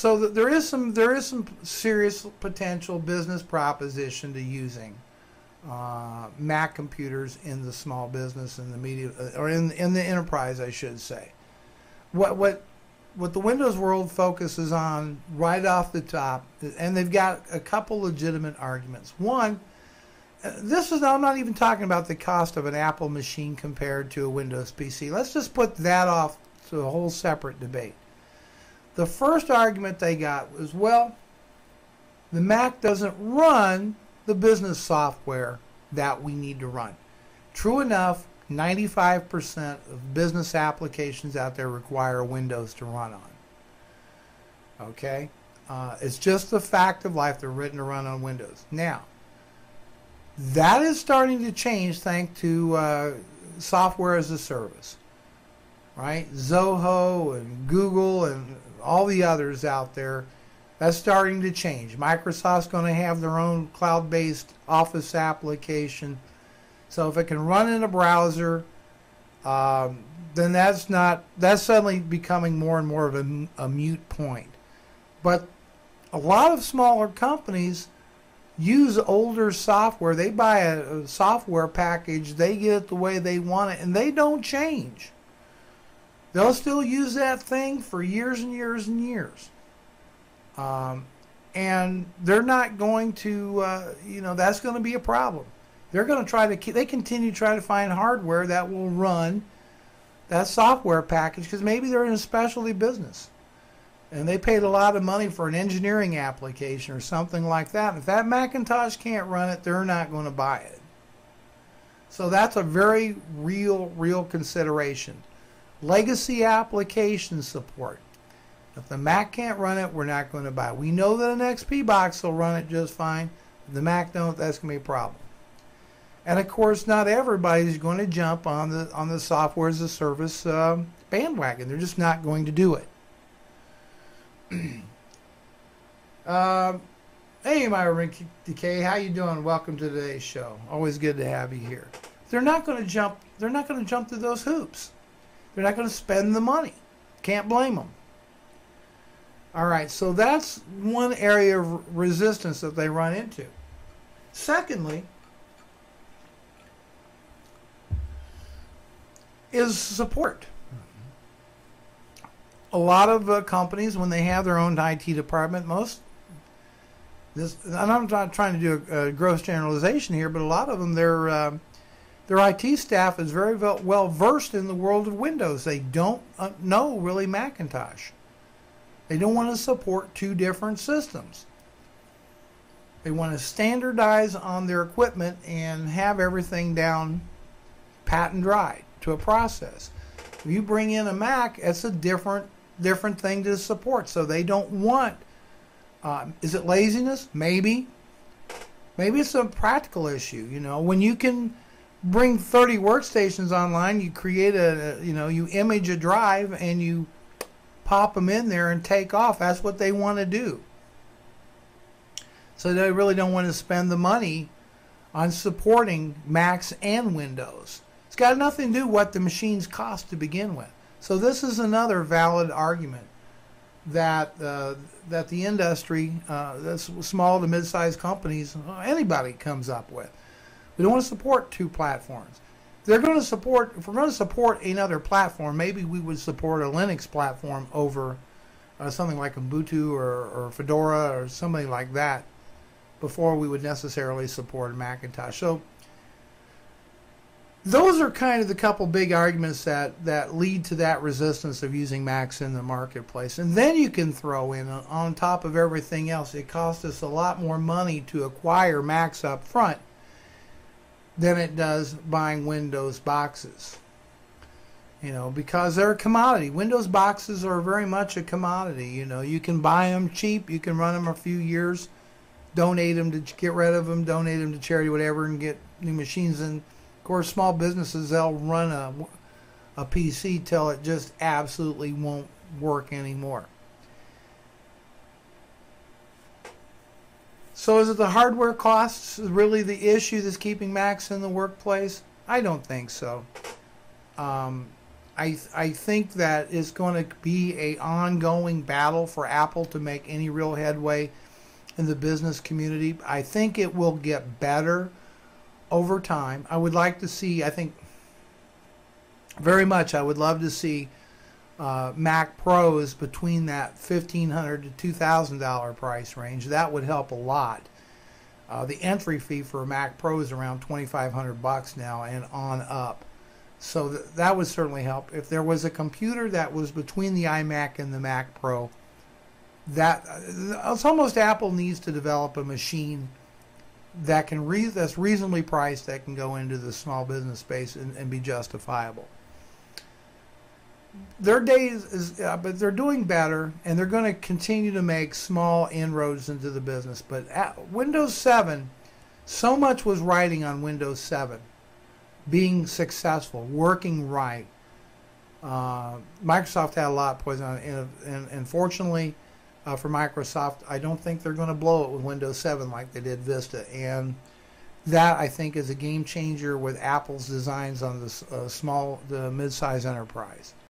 So there is some serious potential business proposition to using Mac computers in the small business and the medium, or in the enterprise, I should say. What the Windows world focuses on right off the top, and they've got a couple legitimate arguments. One, I'm not even talking about the cost of an Apple machine compared to a Windows PC. Let's just put that off to a whole separate debate. The first argument they got was, well, the Mac doesn't run the business software that we need to run. True enough, 95% of business applications out there require Windows to run on. Okay? It's just the fact of life. They're written to run on Windows. Now, that is starting to change thanks to software as a service. Right? Zoho and Google and all the others out there, that's starting to change. Microsoft's going to have their own cloud-based Office application. So if it can run in a browser, then that's suddenly becoming more and more of a moot point. But a lot of smaller companies use older software. They buy a software package, they get it the way they want it, and they don't change. They'll still use that thing for years and years and years. And they're not going to, that's going to be a problem. They're going to they continue to try to find hardware that will run that software package, because maybe they're in a specialty business and they paid a lot of money for an engineering application or something like that. If that Macintosh can't run it, they're not going to buy it. So that's a very real consideration. Legacy application support. If the Mac can't run it, we're not going to buy it. We know that an XP box will run it just fine. If the Mac don't, that's going to be a problem. And of course, not everybody's going to jump on the software as a service bandwagon. They're just not going to do it. Hey, Myra Decay, how you doing? Welcome to today's show. Always good to have you here. They're not going to jump through those hoops. They're not going to spend the money. Can't blame them. All right, so that's one area of resistance that they run into. Secondly, is support. A lot of companies, when they have their own IT department, and I'm not trying to do a gross generalization here, but a lot of them, their IT staff is very well versed in the world of Windows. They don't know really Macintosh. They don't want to support two different systems. They want to standardize on their equipment and have everything down pat and dry to a process. If you bring in a Mac, it's a different thing to support. So they don't want, is it laziness? Maybe. Maybe it's a practical issue. When you can bring 30 workstations online, you create you image a drive and you pop them in there and take off. That's what they want to do. So they really don't want to spend the money on supporting Macs and Windows. It's got nothing to do with what the machines cost to begin with. So this is another valid argument that that the industry, that's small to mid-sized companies, anybody comes up with. We don't want to support two platforms. They're going to support, if we're going to support another platform, maybe we would support a Linux platform over something like Ubuntu or Fedora or something like that before we would necessarily support a Macintosh. So those are kind of the couple big arguments that lead to that resistance of using Macs in the marketplace. And then you can throw in, on top of everything else, it costs us a lot more money to acquire Macs up front than it does buying Windows boxes. Because they're a commodity. Windows boxes are very much a commodity. You can buy them cheap, you can run them a few years, donate them to get rid of them, donate them to charity, whatever, and get new machines. And of course, small businesses, they'll run a PC till it just absolutely won't work anymore. So is it the hardware costs really the issue that's keeping Macs in the workplace? I don't think so. I think that it's going to be a ongoing battle for Apple to make any real headway in the business community. I think it will get better over time. I would like to see, I think very much, I would love to see Mac Pros between that $1,500 to $2,000 price range. That would help a lot. The entry fee for a Mac Pro is around $2,500 now and on up. So that would certainly help. If there was a computer that was between the iMac and the Mac Pro, it's almost Apple needs to develop a machine that that's reasonably priced, that can go into the small business space and be justifiable. Their days but they're doing better, and they're going to continue to make small inroads into the business. But Windows 7, so much was riding on Windows 7 being successful, working right. Microsoft had a lot of poison on it, and unfortunately for Microsoft, I don't think they're going to blow it with Windows 7 like they did Vista. And that, I think, is a game changer with Apple's designs on the mid-size enterprise.